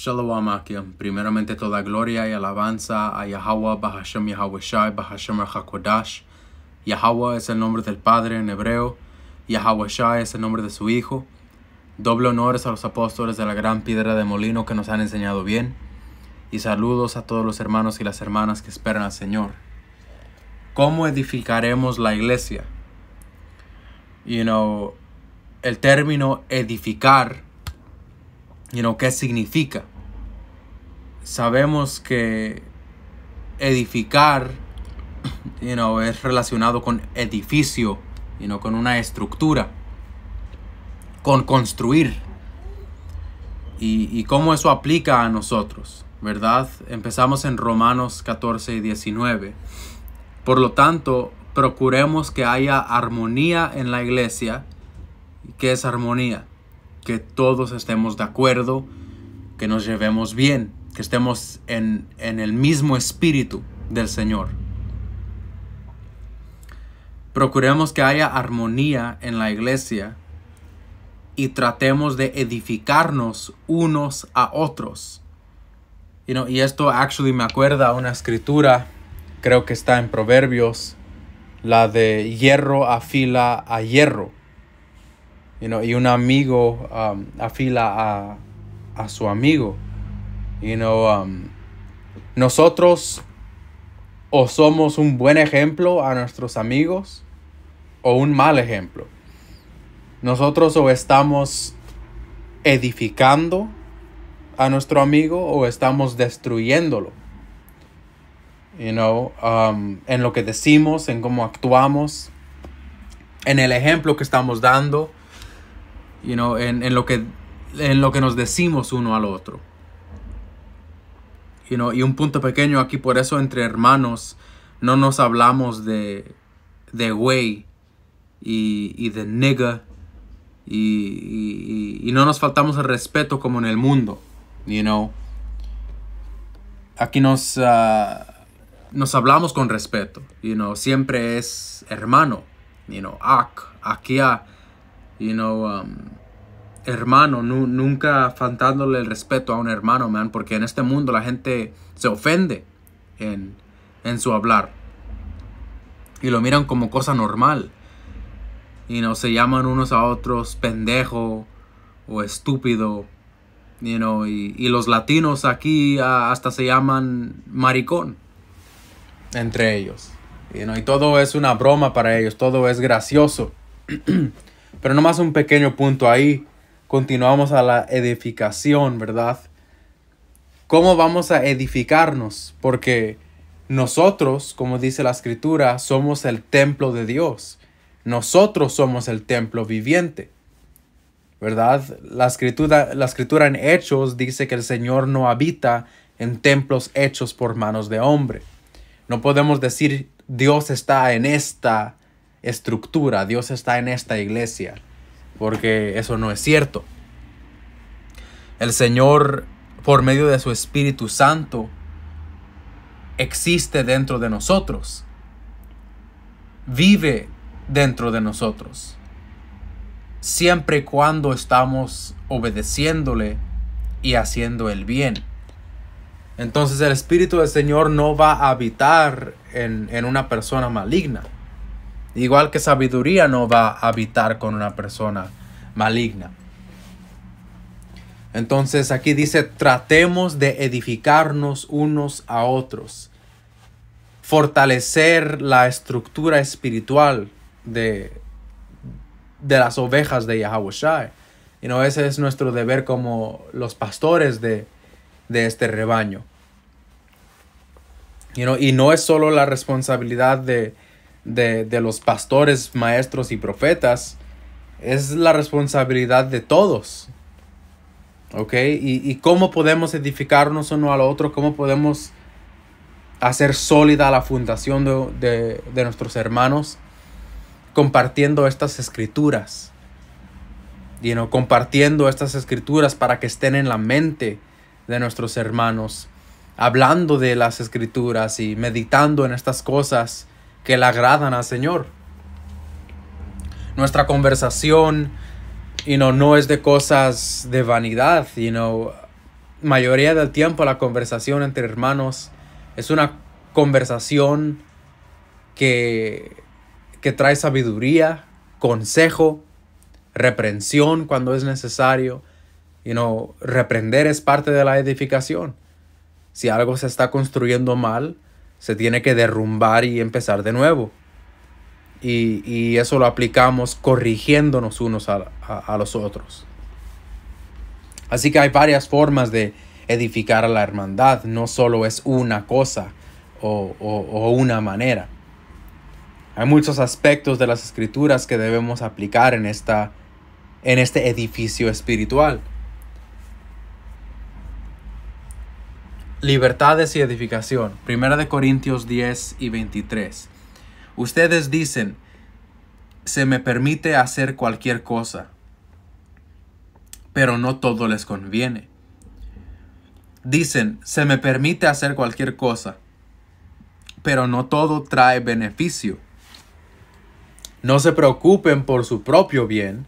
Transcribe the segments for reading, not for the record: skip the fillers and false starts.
Shalom Akim. Primeramente toda gloria y alabanza a Yahweh, Bahashem Yahweh Shai, Bahashem HaKodash. Yahweh es el nombre del Padre en hebreo. Yahweh Shai es el nombre de su Hijo. Doble honores a los apóstoles de la gran piedra de molino que nos han enseñado bien. Y saludos a todos los hermanos y las hermanas que esperan al Señor. ¿Cómo edificaremos la iglesia? El término edificar, ¿qué significa? Sabemos que edificar, es relacionado con edificio, con una estructura, con construir. Y cómo eso aplica a nosotros, ¿verdad? Empezamos en Romanos 14 y 19. Por lo tanto, procuremos que haya armonía en la iglesia. ¿Qué es armonía? Que todos estemos de acuerdo, que nos llevemos bien, que estemos en el mismo espíritu del Señor. Procuremos que haya armonía en la iglesia y tratemos de edificarnos unos a otros. Y esto me acuerda a una escritura, creo que está en Proverbios, la de hierro afila a hierro. Y un amigo afila a su amigo. Nosotros o somos un buen ejemplo a nuestros amigos o un mal ejemplo. Nosotros o estamos edificando a nuestro amigo o estamos destruyéndolo. En lo que decimos, en cómo actuamos, en el ejemplo que estamos dando. En lo que nos decimos uno al otro. Y un punto pequeño aquí, por eso entre hermanos no nos hablamos de güey y de nigga y no nos faltamos el respeto como en el mundo. Aquí nos hablamos con respeto. Siempre es hermano. Akia. Hermano, nunca faltándole el respeto a un hermano, porque en este mundo la gente se ofende en su hablar y lo miran como cosa normal. Se llaman unos a otros pendejo o estúpido, y los latinos aquí hasta se llaman maricón entre ellos, y todo es una broma para ellos, todo es gracioso. Pero nomás un pequeño punto ahí. Continuamos a la edificación, ¿verdad? ¿Cómo vamos a edificarnos? Porque nosotros, como dice la Escritura, somos el templo de Dios. Nosotros somos el templo viviente, ¿verdad? La escritura en Hechos dice que el Señor no habita en templos hechos por manos de hombre. No podemos decir Dios está en esta estructura, Dios está en esta iglesia, porque eso no es cierto. El Señor, por medio de su Espíritu Santo, existe dentro de nosotros, vive dentro de nosotros, siempre y cuando estamos obedeciéndole y haciendo el bien. Entonces el Espíritu del Señor no va a habitar en una persona maligna. Igual que sabiduría no va a habitar con una persona maligna. Entonces aquí dice, tratemos de edificarnos unos a otros. Fortalecer la estructura espiritual de las ovejas de Yahweh Shai. Ese es nuestro deber como los pastores de este rebaño. Y no es solo la responsabilidad de los pastores, maestros y profetas, es la responsabilidad de todos. ¿Ok? Y cómo podemos edificarnos uno al otro, cómo podemos hacer sólida la fundación de nuestros hermanos, compartiendo estas escrituras. Compartiendo estas escrituras para que estén en la mente de nuestros hermanos, hablando de las escrituras y meditando en estas cosas que le agradan al Señor. Nuestra conversación, no es de cosas de vanidad, mayoría del tiempo la conversación entre hermanos es una conversación que trae sabiduría, consejo, reprensión cuando es necesario. Reprender es parte de la edificación. Si algo se está construyendo mal, se tiene que derrumbar y empezar de nuevo. Y eso lo aplicamos corrigiéndonos unos a los otros. Así que hay varias formas de edificar a la hermandad. No solo es una cosa o una manera. Hay muchos aspectos de las escrituras que debemos aplicar en este edificio espiritual. Libertades y edificación. 1 Corintios 10 y 23. Ustedes dicen, se me permite hacer cualquier cosa, pero no todo les conviene. Dicen, se me permite hacer cualquier cosa, pero no todo trae beneficio. No se preocupen por su propio bien,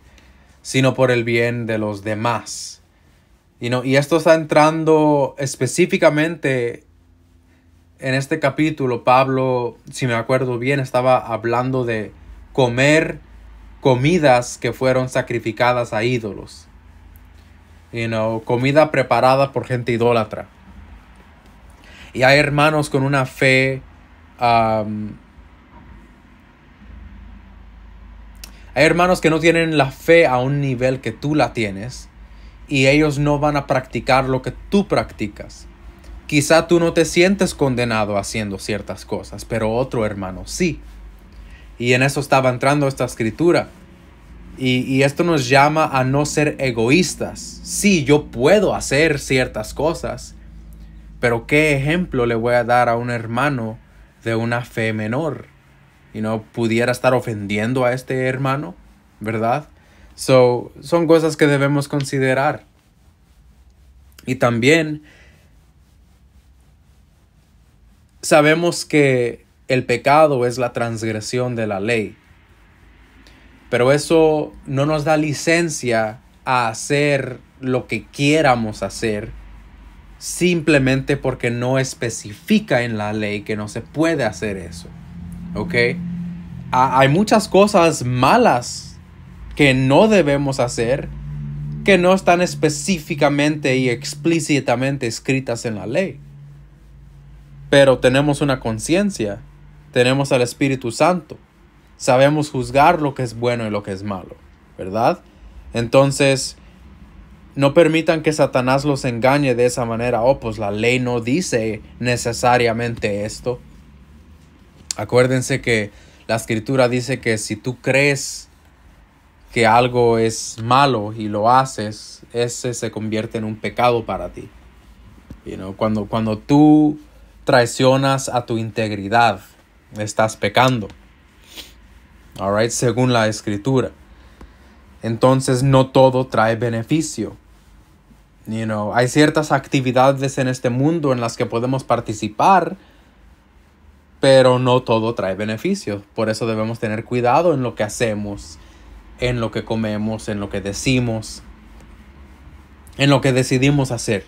sino por el bien de los demás. Y esto está entrando específicamente en este capítulo. Pablo, si me acuerdo bien, estaba hablando de comer comidas que fueron sacrificadas a ídolos. Comida preparada por gente idólatra. Y hay hermanos con una fe hay hermanos que no tienen la fe a un nivel que tú la tienes. Y ellos no van a practicar lo que tú practicas. Quizá tú no te sientes condenado haciendo ciertas cosas, pero otro hermano sí. Y en eso estaba entrando esta escritura. Y esto nos llama a no ser egoístas. Sí, yo puedo hacer ciertas cosas, pero ¿qué ejemplo le voy a dar a un hermano de una fe menor? Pudiera estar ofendiendo a este hermano, ¿verdad? Son cosas que debemos considerar. Y también sabemos que el pecado es la transgresión de la ley. Pero eso no nos da licencia a hacer lo que quieramos hacer simplemente porque no especifica en la ley que no se puede hacer eso. ¿Ok? Hay muchas cosas malas que no debemos hacer, que no están específicamente y explícitamente escritas en la ley. Pero tenemos una conciencia, tenemos al Espíritu Santo, sabemos juzgar lo que es bueno y lo que es malo, ¿verdad? Entonces, no permitan que Satanás los engañe de esa manera. Pues la ley no dice necesariamente esto. Acuérdense que la Escritura dice que si tú crees que algo es malo y lo haces, ese se convierte en un pecado para ti. Cuando tú traicionas a tu integridad, estás pecando. All right, según la Escritura. Entonces no todo trae beneficio. Hay ciertas actividades en este mundo en las que podemos participar, pero no todo trae beneficio. Por eso debemos tener cuidado en lo que hacemos, en lo que comemos, en lo que decimos, en lo que decidimos hacer.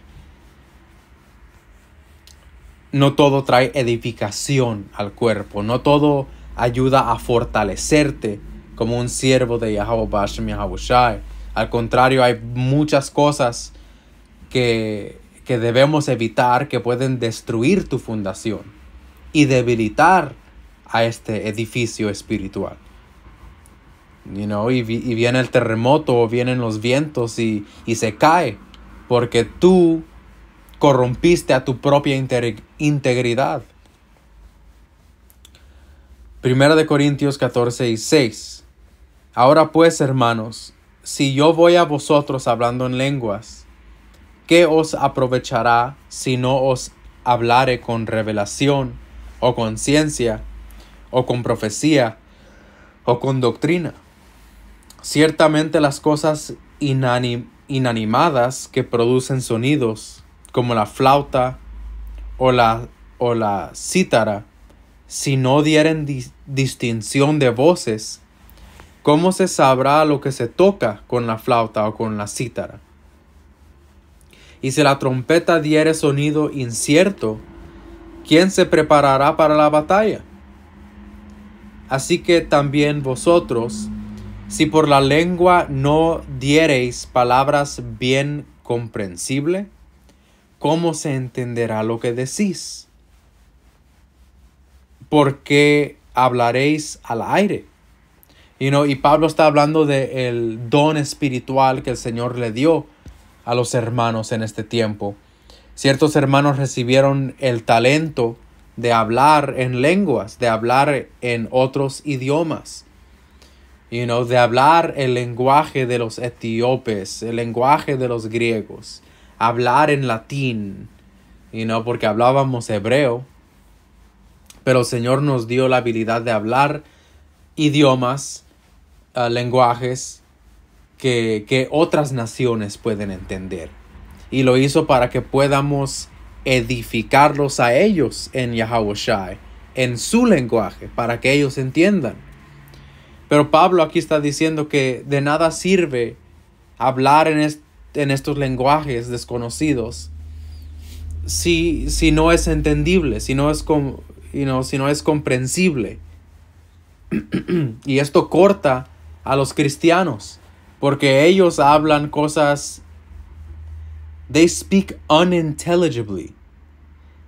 No todo trae edificación al cuerpo. No todo ayuda a fortalecerte como un siervo de Yahweh Bashem Yahweh Shai. Al contrario, hay muchas cosas que debemos evitar que pueden destruir tu fundación y debilitar a este edificio espiritual. Y viene el terremoto o vienen los vientos y se cae porque tú corrompiste a tu propia integridad. 1 Corintios 14 y 6. Ahora pues, hermanos, si yo voy a vosotros hablando en lenguas, ¿qué os aprovechará si no os hablare con revelación o con ciencia o con profecía o con doctrina? Ciertamente las cosas inanimadas que producen sonidos, como la flauta o la cítara, si no dieren distinción de voces, ¿cómo se sabrá lo que se toca con la flauta o con la cítara? Y si la trompeta diere sonido incierto, ¿quién se preparará para la batalla? Así que también vosotros, si por la lengua no diereis palabras bien comprensibles, ¿cómo se entenderá lo que decís? Porque hablaréis al aire. Y Pablo está hablando del don espiritual que el Señor le dio a los hermanos en este tiempo. Ciertos hermanos recibieron el talento de hablar en lenguas, de hablar en otros idiomas. De hablar el lenguaje de los etíopes, el lenguaje de los griegos, hablar en latín, porque hablábamos hebreo. Pero el Señor nos dio la habilidad de hablar idiomas, lenguajes que otras naciones pueden entender. Y lo hizo para que podamos edificarlos a ellos en Yahawashi, en su lenguaje, para que ellos entiendan. Pero Pablo aquí está diciendo que de nada sirve hablar en estos lenguajes desconocidos si no es entendible, si no es comprensible. Y esto corta a los cristianos, porque ellos hablan cosas, they speak unintelligibly.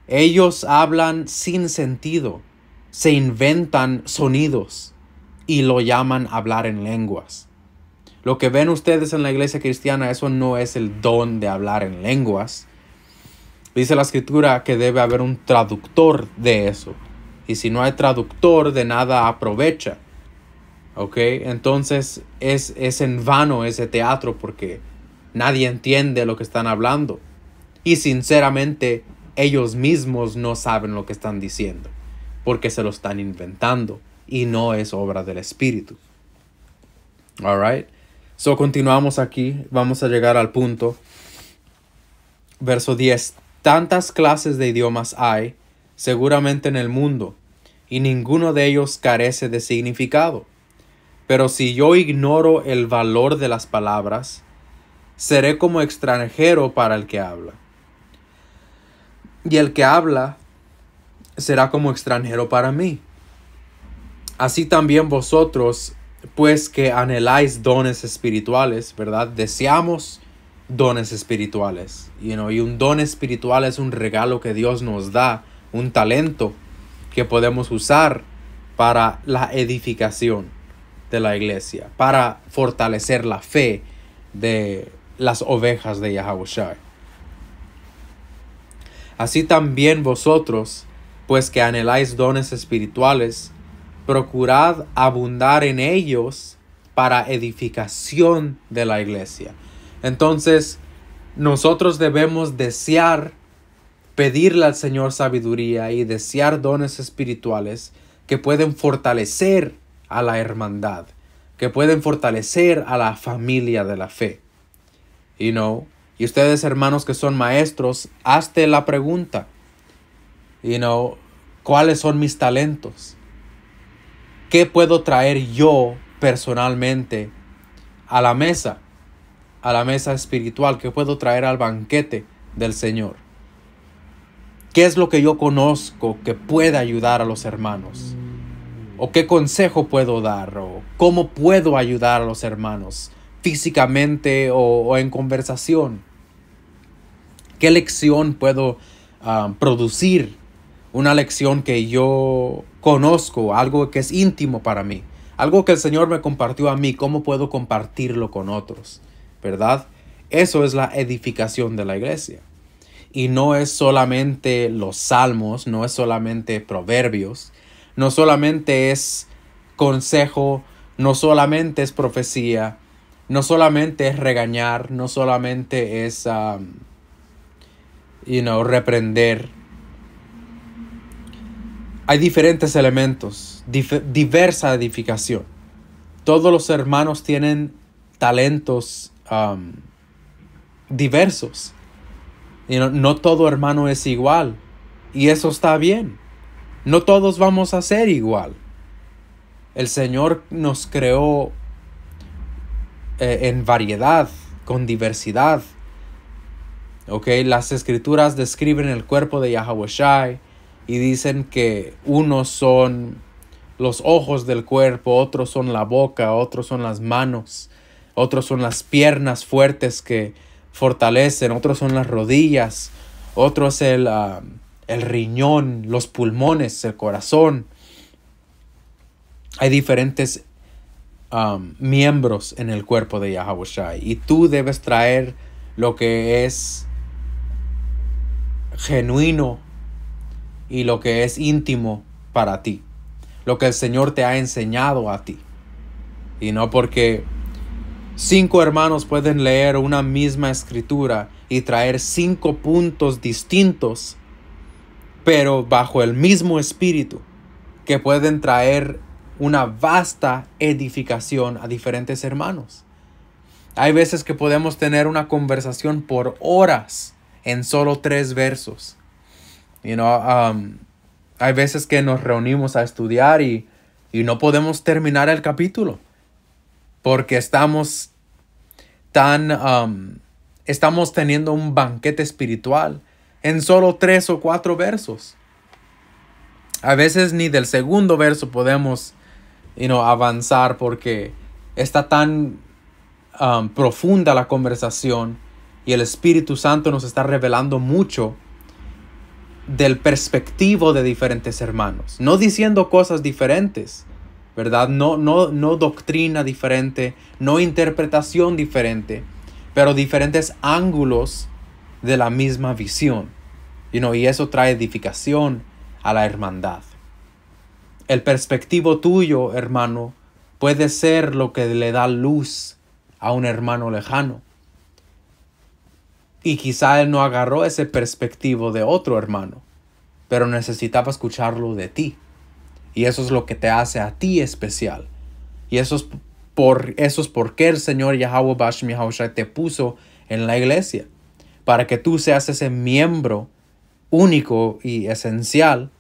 Ellos hablan sin sentido, se inventan sonidos y lo llaman hablar en lenguas. Lo que ven ustedes en la iglesia cristiana, eso no es el don de hablar en lenguas. Dice la escritura que debe haber un traductor de eso. Y si no hay traductor, de nada aprovecha. ¿Ok? Entonces es en vano ese teatro porque nadie entiende lo que están hablando. Y sinceramente, ellos mismos no saben lo que están diciendo. Porque se lo están inventando. Y no es obra del Espíritu. Alright. So continuamos aquí. Vamos a llegar al punto. Verso 10. Tantas clases de idiomas hay, seguramente en el mundo, y ninguno de ellos carece de significado. Pero si yo ignoro el valor de las palabras, seré como extranjero para el que habla. Y el que habla será como extranjero para mí. Así también vosotros, pues que anheláis dones espirituales, ¿verdad? Deseamos dones espirituales. Y un don espiritual es un regalo que Dios nos da, un talento que podemos usar para la edificación de la iglesia, para fortalecer la fe de las ovejas de Yahawashi. Así también vosotros, pues que anheláis dones espirituales, procurad abundar en ellos para edificación de la iglesia. Entonces, nosotros debemos desear, pedirle al Señor sabiduría y desear dones espirituales que pueden fortalecer a la hermandad, que pueden fortalecer a la familia de la fe. Y ustedes, hermanos que son maestros, hazte la pregunta, ¿cuáles son mis talentos? ¿Qué puedo traer yo personalmente a la mesa espiritual? ¿Qué puedo traer al banquete del Señor? ¿Qué es lo que yo conozco que pueda ayudar a los hermanos? ¿O qué consejo puedo dar? ¿O cómo puedo ayudar a los hermanos? Físicamente o en conversación. ¿Qué lección puedo producir? Una lección que yo conozco, algo que es íntimo para mí. Algo que el Señor me compartió a mí. ¿Cómo puedo compartirlo con otros? ¿Verdad? Eso es la edificación de la iglesia. Y no es solamente los salmos, no es solamente proverbios, no solamente es consejo, no solamente es profecía, no solamente es regañar, no solamente es, reprender. Hay diferentes elementos, diversa edificación. Todos los hermanos tienen talentos diversos. No todo hermano es igual. Y eso está bien. No todos vamos a ser igual. El Señor nos creó en variedad, con diversidad. ¿Ok? Las escrituras describen el cuerpo de Yahawashi y dicen que unos son los ojos del cuerpo, otros son la boca, otros son las manos, otros son las piernas fuertes que fortalecen, otros son las rodillas, otros el riñón, los pulmones, el corazón. Hay diferentes miembros en el cuerpo de Yahawashi y tú debes traer lo que es genuino y lo que es íntimo para ti, lo que el Señor te ha enseñado a ti. Y no porque 5 hermanos pueden leer una misma escritura y traer 5 puntos distintos, pero bajo el mismo espíritu, que pueden traer una vasta edificación a diferentes hermanos. Hay veces que podemos tener una conversación por horas en solo 3 versos. Hay veces que nos reunimos a estudiar y no podemos terminar el capítulo porque estamos teniendo un banquete espiritual en solo 3 o 4 versos. A veces ni del segundo verso podemos avanzar porque está tan profunda la conversación y el Espíritu Santo nos está revelando mucho del perspectivo de diferentes hermanos, no diciendo cosas diferentes, ¿verdad? No doctrina diferente, no interpretación diferente, pero diferentes ángulos de la misma visión. Y eso trae edificación a la hermandad. El perspectivo tuyo, hermano, puede ser lo que le da luz a un hermano lejano. Y quizá él no agarró ese perspectivo de otro hermano, pero necesitaba escucharlo de ti. Y eso es lo que te hace a ti especial. Y eso es por qué el Señor Yahweh Bashem Yahawashi te puso en la iglesia. Para que tú seas ese miembro único y esencial.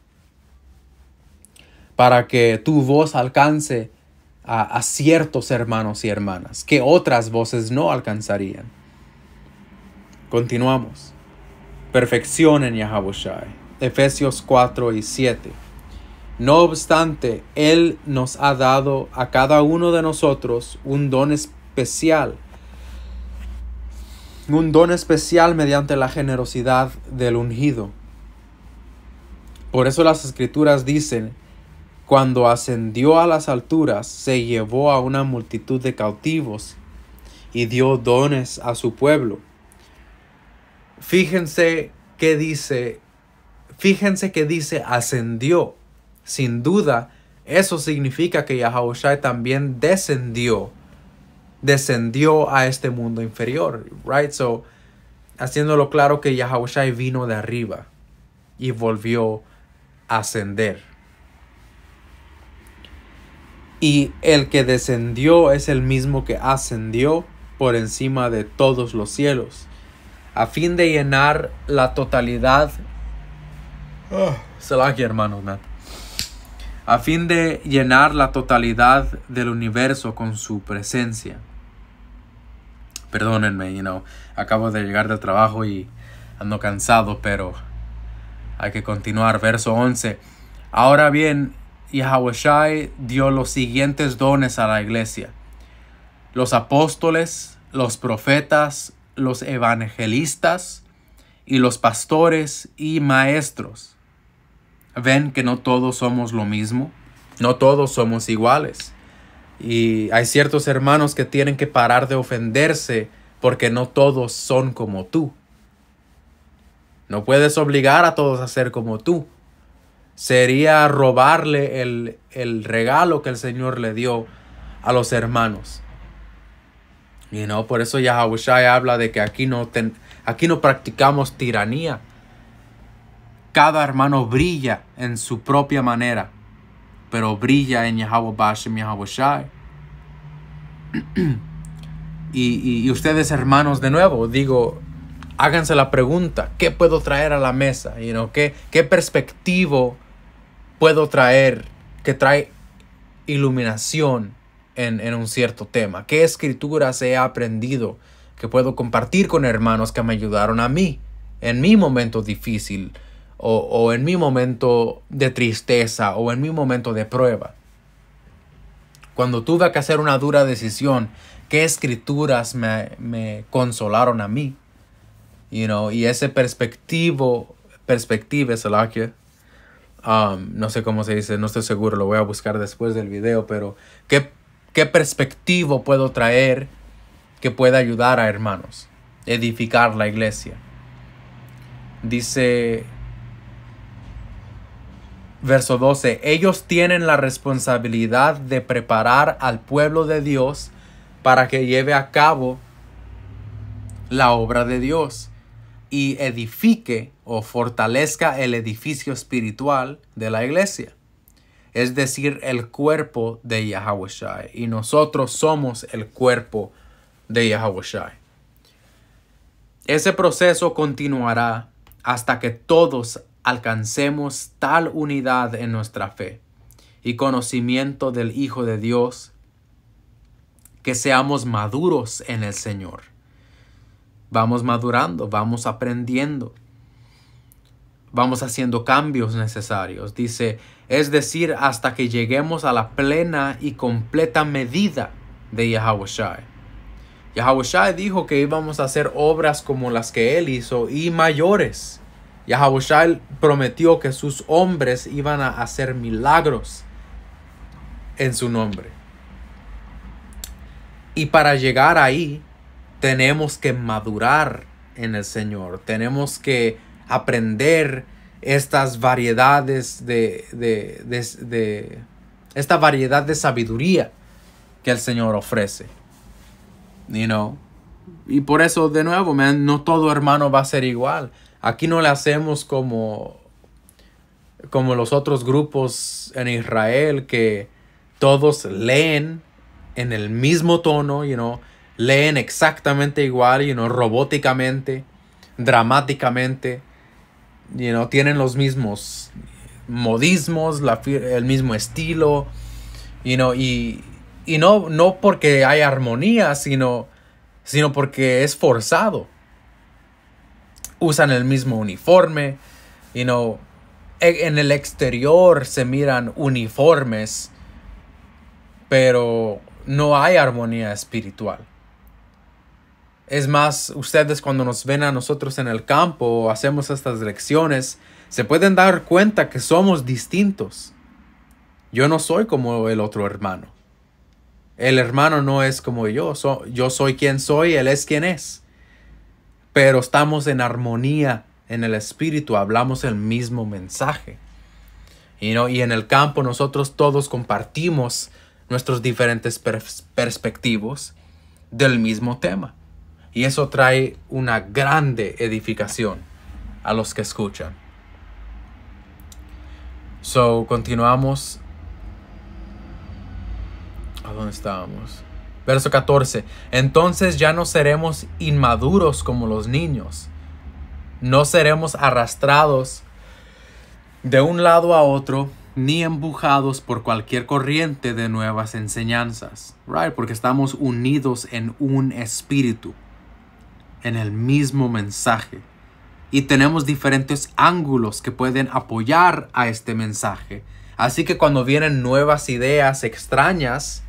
Para que tu voz alcance a ciertos hermanos y hermanas que otras voces no alcanzarían. Continuamos. Perfección en Yahawashi. Efesios 4 y 7. No obstante, Él nos ha dado a cada uno de nosotros un don especial. Un don especial mediante la generosidad del ungido. Por eso las escrituras dicen, cuando ascendió a las alturas, se llevó a una multitud de cautivos y dio dones a su pueblo. Fíjense que dice ascendió. Sin duda, eso significa que Yahawashi también descendió a este mundo inferior, right? So, haciéndolo claro que Yahawashi vino de arriba y volvió a ascender. Y el que descendió es el mismo que ascendió por encima de todos los cielos, a fin de llenar la totalidad. A fin de llenar la totalidad del universo con su presencia. Perdónenme, acabo de llegar del trabajo y ando cansado, pero hay que continuar. Verso 11. Ahora bien, Yahawashi dio los siguientes dones a la iglesia: los apóstoles, los profetas, los evangelistas y los pastores y maestros. Ven que no todos somos lo mismo, no todos somos iguales. Y hay ciertos hermanos que tienen que parar de ofenderse porque no todos son como tú. No puedes obligar a todos a ser como tú. Sería robarle el regalo que el Señor le dio a los hermanos. Por eso Yahawashi habla de que aquí no practicamos tiranía. Cada hermano brilla en su propia manera, pero brilla en Yahweh Bashem Yahawashi. Y ustedes, hermanos, de nuevo, háganse la pregunta: ¿qué puedo traer a la mesa? ¿Qué perspectivo puedo traer que trae iluminación en un cierto tema? ¿Qué escrituras he aprendido que puedo compartir con hermanos que me ayudaron a mí? en mi momento difícil, o en mi momento de tristeza, o en mi momento de prueba. Cuando tuve que hacer una dura decisión, ¿qué escrituras me consolaron a mí? Y ese perspectiva, Salakia, no sé cómo se dice, no estoy seguro, lo voy a buscar después del video, pero ¿qué perspectiva puedo traer que pueda ayudar a hermanos, edificar la iglesia? Dice, verso 12, ellos tienen la responsabilidad de preparar al pueblo de Dios para que lleve a cabo la obra de Dios y edifique o fortalezca el edificio espiritual de la iglesia, es decir, el cuerpo de Yahawashi, y nosotros somos el cuerpo de Yahawashi. Ese proceso continuará hasta que todos alcancemos tal unidad en nuestra fe y conocimiento del Hijo de Dios, que seamos maduros en el Señor. Vamos madurando, vamos aprendiendo, vamos haciendo cambios necesarios. Dice, es decir, hasta que lleguemos a la plena y completa medida de Yahawashi. Yahawashi dijo que íbamos a hacer obras como las que Él hizo y mayores. Yahawashi prometió que sus hombres iban a hacer milagros en su nombre. Y para llegar ahí, tenemos que madurar en el Señor. Tenemos que aprender estas variedades esta variedad de sabiduría que el Señor ofrece. Y por eso, de nuevo, no todo hermano va a ser igual. Aquí no le hacemos como los otros grupos en Israel, que todos leen en el mismo tono, leen exactamente igual, robóticamente, dramáticamente, tienen los mismos modismos, el mismo estilo, y no porque hay armonía, sino porque es forzado. Usan el mismo uniforme, en el exterior se miran uniformes, pero no hay armonía espiritual. Es más, ustedes cuando nos ven a nosotros en el campo o hacemos estas lecciones, se pueden dar cuenta que somos distintos. Yo no soy como el otro hermano. El hermano no es como yo. Yo soy quien soy, él es quien es. Pero estamos en armonía en el espíritu, hablamos el mismo mensaje. Y en el campo nosotros todos compartimos nuestros diferentes perspectivas del mismo tema. Y eso trae una grande edificación a los que escuchan. Continuamos. ¿A dónde estábamos? Verso 14. Entonces ya no seremos inmaduros como los niños. No seremos arrastrados de un lado a otro, ni empujados por cualquier corriente de nuevas enseñanzas. Porque estamos unidos en un espíritu, en el mismo mensaje. Y tenemos diferentes ángulos que pueden apoyar a este mensaje. Así que cuando vienen nuevas ideas extrañas,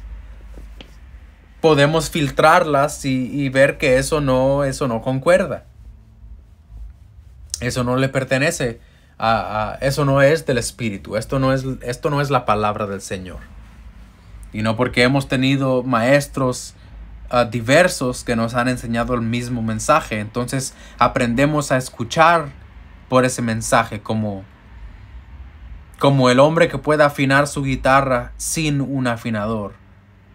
podemos filtrarlas y ver que eso no concuerda. Eso no le pertenece eso no es del Espíritu. Esto no es la palabra del Señor. Y no porque hemos tenido maestros diversos que nos han enseñado el mismo mensaje. Entonces aprendemos a escuchar por ese mensaje como el hombre que puede afinar su guitarra sin un afinador.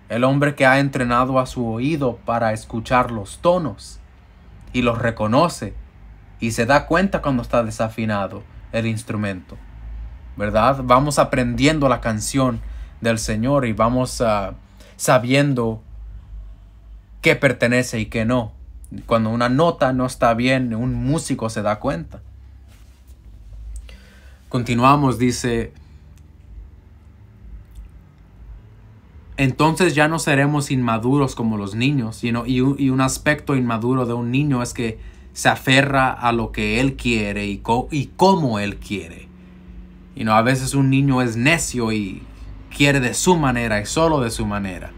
El hombre que ha entrenado a su oído para escuchar los tonos y los reconoce y se da cuenta cuando está desafinado el instrumento, ¿verdad? Vamos aprendiendo la canción del Señor y vamos sabiendo qué pertenece y qué no. Cuando una nota no está bien, un músico se da cuenta. Continuamos, dice: entonces ya no seremos inmaduros como los niños. Y un aspecto inmaduro de un niño es que se aferra a lo que él quiere y cómo él quiere. A veces un niño es necio y quiere de su manera y solo de su manera.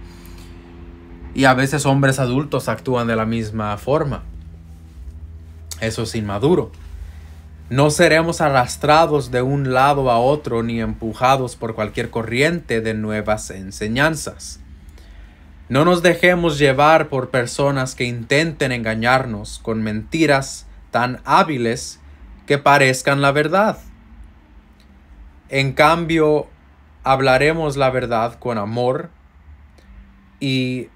Y a veces hombres adultos actúan de la misma forma. Eso es inmaduro. No seremos arrastrados de un lado a otro ni empujados por cualquier corriente de nuevas enseñanzas. No nos dejemos llevar por personas que intenten engañarnos con mentiras tan hábiles que parezcan la verdad. En cambio, hablaremos la verdad con amor y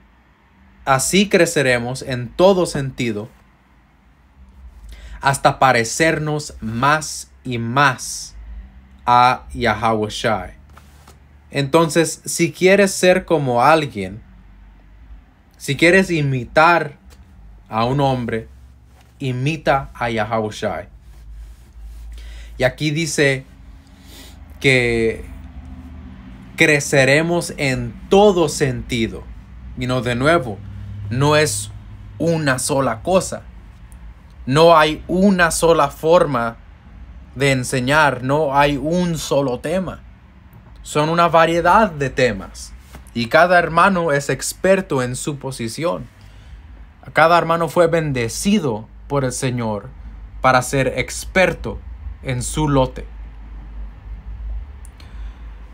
así creceremos en todo sentido hasta parecernos más y más a Yahawashi. Entonces, si quieres ser como alguien, si quieres imitar a un hombre, imita a Yahawashi. Y aquí dice que creceremos en todo sentido. De nuevo, no es una sola cosa. No hay una sola forma de enseñar. No hay un solo tema. Son una variedad de temas. Y cada hermano es experto en su posición. Cada hermano fue bendecido por el Señor para ser experto en su lote.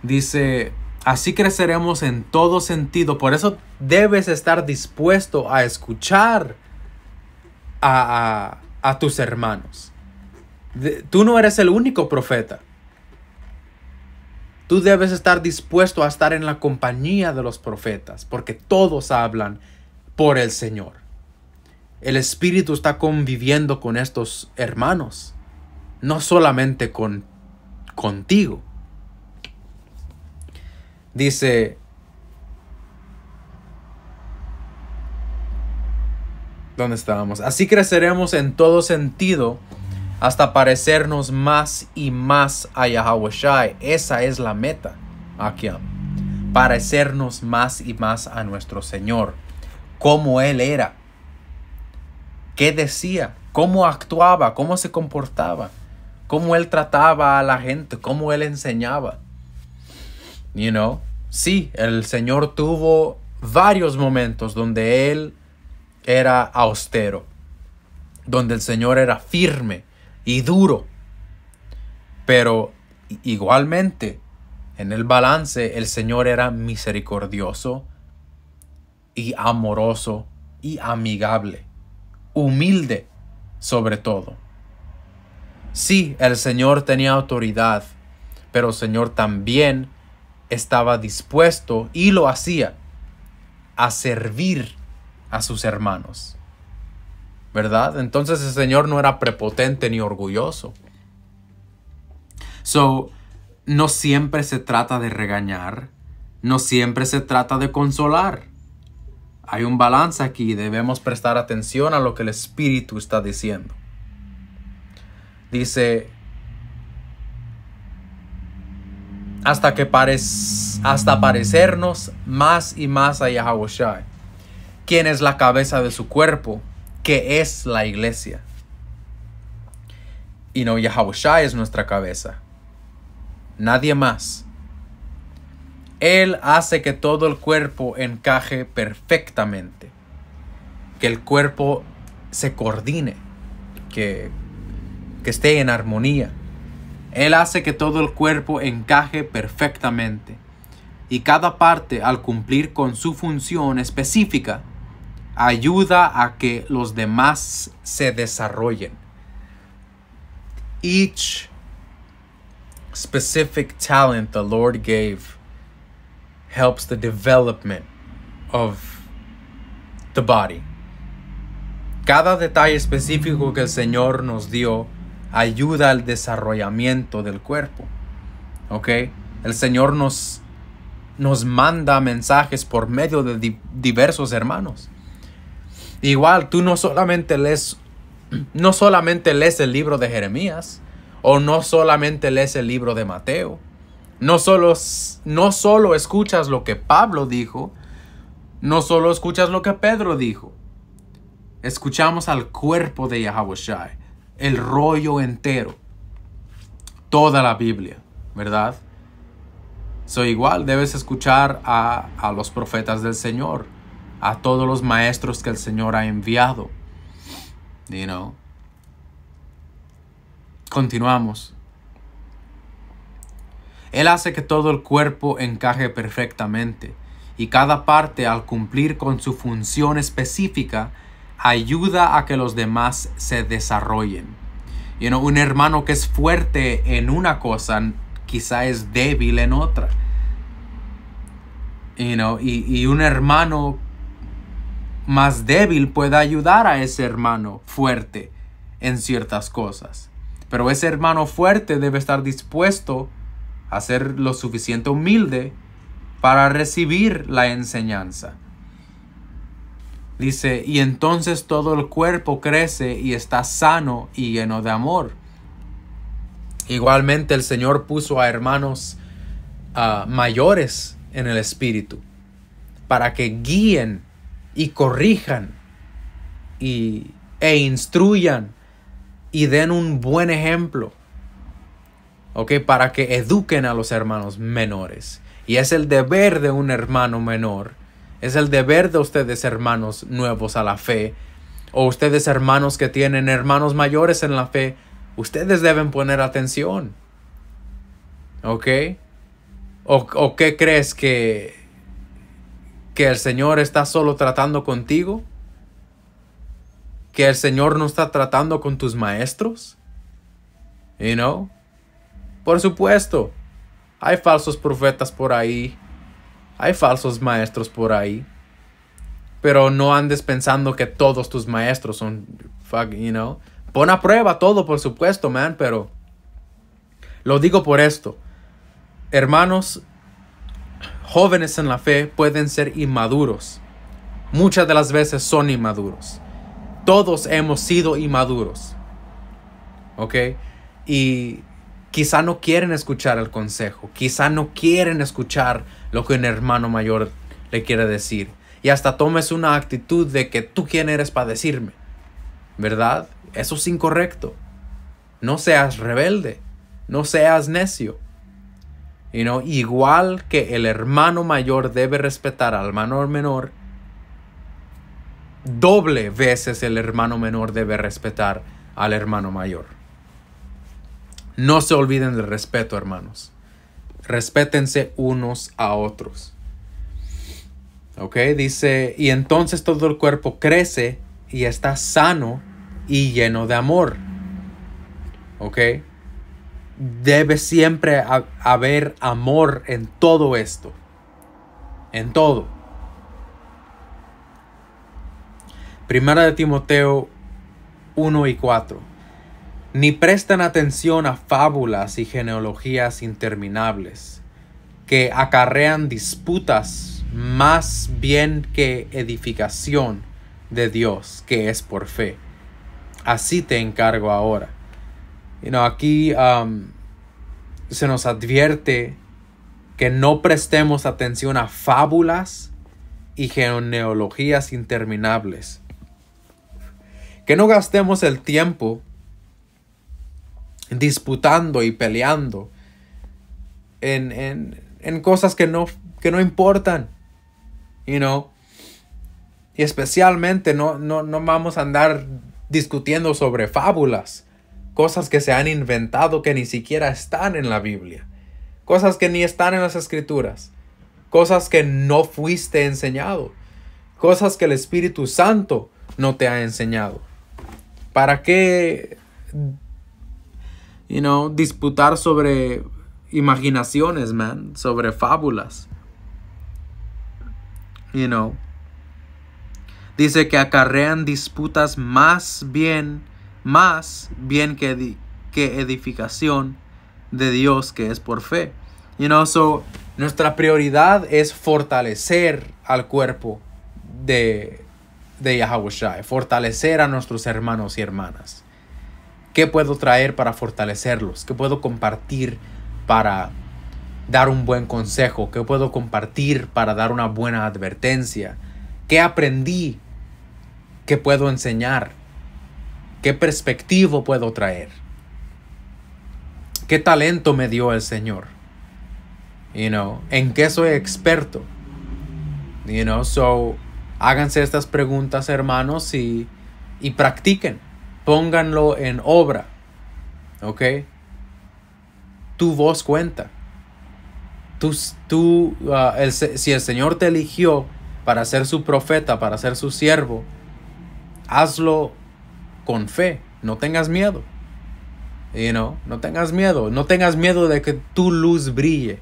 Dice, así creceremos en todo sentido. Por eso debes estar dispuesto a escuchar a tus hermanos. Tú no eres el único profeta. Tú debes estar dispuesto a estar en la compañía de los profetas, porque todos hablan por el Señor. El Espíritu está conviviendo con estos hermanos, no solamente contigo. Dice, ¿dónde estábamos? Así creceremos en todo sentido hasta parecernos más y más a Yahawashi. Esa es la meta aquí. Parecernos más y más a nuestro Señor. Cómo Él era. ¿Qué decía? ¿Cómo actuaba? ¿Cómo se comportaba? ¿Cómo Él trataba a la gente? ¿Cómo Él enseñaba? Sí, el Señor tuvo varios momentos donde Él era austero. Donde el Señor era firme y duro. Pero igualmente, en el balance, el Señor era misericordioso y amoroso y amigable. Humilde sobre todo. Sí, el Señor tenía autoridad, pero el Señor también estaba dispuesto y lo hacía a servir a sus hermanos. ¿Verdad? Entonces el Señor no era prepotente ni orgulloso. No siempre se trata de regañar. No siempre se trata de consolar. Hay un balance aquí. Debemos prestar atención a lo que el Espíritu está diciendo. Dice, hasta parecernos más y más a Yahawashi, quien es la cabeza de su cuerpo, que es la iglesia. Yahawashi es nuestra cabeza. Nadie más. Él hace que todo el cuerpo encaje perfectamente. Que el cuerpo se coordine. Que esté en armonía. Él hace que todo el cuerpo encaje perfectamente. Y cada parte, al cumplir con su función específica, ayuda a que los demás se desarrollen. Each specific talent the Lord gave helps the development of the body. Cada detalle específico que el Señor nos dio ayuda al desarrollamiento del cuerpo. ¿Ok? El Señor nos manda mensajes por medio de diversos hermanos. Igual, tú no solamente lees el libro de Jeremías, o no solamente lees el libro de Mateo. No solo escuchas lo que Pablo dijo, no solo escuchas lo que Pedro dijo. escuchamos al cuerpo de Yahawashi, el rollo entero, toda la Biblia, ¿verdad? Igual debes escuchar a los profetas del Señor, a todos los maestros que el Señor ha enviado. Continuamos. Él hace que todo el cuerpo encaje perfectamente, y cada parte, al cumplir con su función específica, ayuda a que los demás se desarrollen. Un hermano que es fuerte en una cosa, quizá es débil en otra. Y un hermano más débil puede ayudar a ese hermano fuerte en ciertas cosas. Pero ese hermano fuerte debe estar dispuesto a ser lo suficiente humilde para recibir la enseñanza. Dice, y entonces todo el cuerpo crece y está sano y lleno de amor. Igualmente el Señor puso a hermanos mayores en el espíritu para que guíen y corrijan e instruyan y den un buen ejemplo, para que eduquen a los hermanos menores. Y es el deber de un hermano menor, es el deber de ustedes, hermanos nuevos a la fe, o ustedes, hermanos que tienen hermanos mayores en la fe. Ustedes deben poner atención. ¿O qué crees que el Señor está solo tratando contigo? ¿Que el Señor no está tratando con tus maestros? Por supuesto, hay falsos profetas por ahí, hay falsos maestros por ahí, pero no andes pensando que todos tus maestros son, Pon a prueba todo, por supuesto, pero lo digo por esto. Hermanos jóvenes en la fe pueden ser inmaduros. Muchas de las veces son inmaduros. Todos hemos sido inmaduros. Y quizá no quieren escuchar el consejo. Quizá no quieren escuchar lo que un hermano mayor le quiere decir. Y hasta tomes una actitud de que tú quién eres para decirme. ¿Verdad? Eso es incorrecto. No seas rebelde. No seas necio. Igual que el hermano mayor debe respetar al hermano menor, doble veces el hermano menor debe respetar al hermano mayor. No se olviden del respeto, hermanos. Respétense unos a otros. Dice, y entonces todo el cuerpo crece y está sano y lleno de amor. Debe siempre haber amor en todo esto. En todo. Primera de Timoteo 1 y 4. Ni prestan atención a fábulas y genealogías interminables, que acarrean disputas más bien que edificación de Dios, que es por fe. Así te encargo ahora. Aquí se nos advierte que no prestemos atención a fábulas y genealogías interminables. Que no gastemos el tiempo disputando y peleando en cosas que no importan. Y especialmente no vamos a andar discutiendo sobre fábulas. Cosas que se han inventado que ni siquiera están en la Biblia. Cosas que ni están en las Escrituras. Cosas que no fuiste enseñado. Cosas que el Espíritu Santo no te ha enseñado. ¿Para qué, disputar sobre imaginaciones, sobre fábulas? Dice que acarrean disputas más bien que edificación de Dios, que es por fe. Nuestra prioridad es fortalecer al cuerpo de Yahawashi, fortalecer a nuestros hermanos y hermanas. ¿Qué puedo traer para fortalecerlos? ¿Qué puedo compartir para dar un buen consejo? ¿Qué puedo compartir para dar una buena advertencia? ¿Qué aprendí ¿Qué puedo enseñar? ¿Qué perspectiva puedo traer? ¿Qué talento me dio el Señor? ¿En qué soy experto? So háganse estas preguntas, hermanos, y practiquen. Pónganlo en obra. ¿Ok? Tu voz cuenta. Si el Señor te eligió para ser su profeta, para ser su siervo, hazlo con fe. No tengas miedo. No tengas miedo. No tengas miedo de que tu luz brille.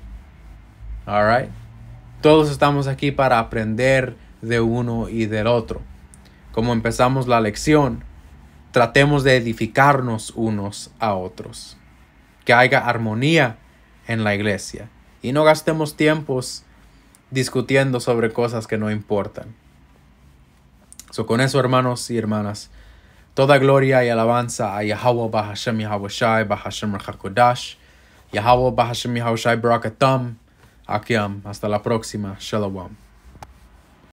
All right? Todos estamos aquí para aprender de uno y del otro. Como empezamos la lección, tratemos de edificarnos unos a otros. Que haya armonía en la iglesia. Y no gastemos tiempos discutiendo sobre cosas que no importan. Con eso, hermanos y hermanas, toda gloria y alabanza a Yahweh Bahashem Yahweh Shai Bahashem Rachakodash, Yahweh Bahashem Yahweh Shai Barakatam. Akiam. Hasta la próxima. Shalom.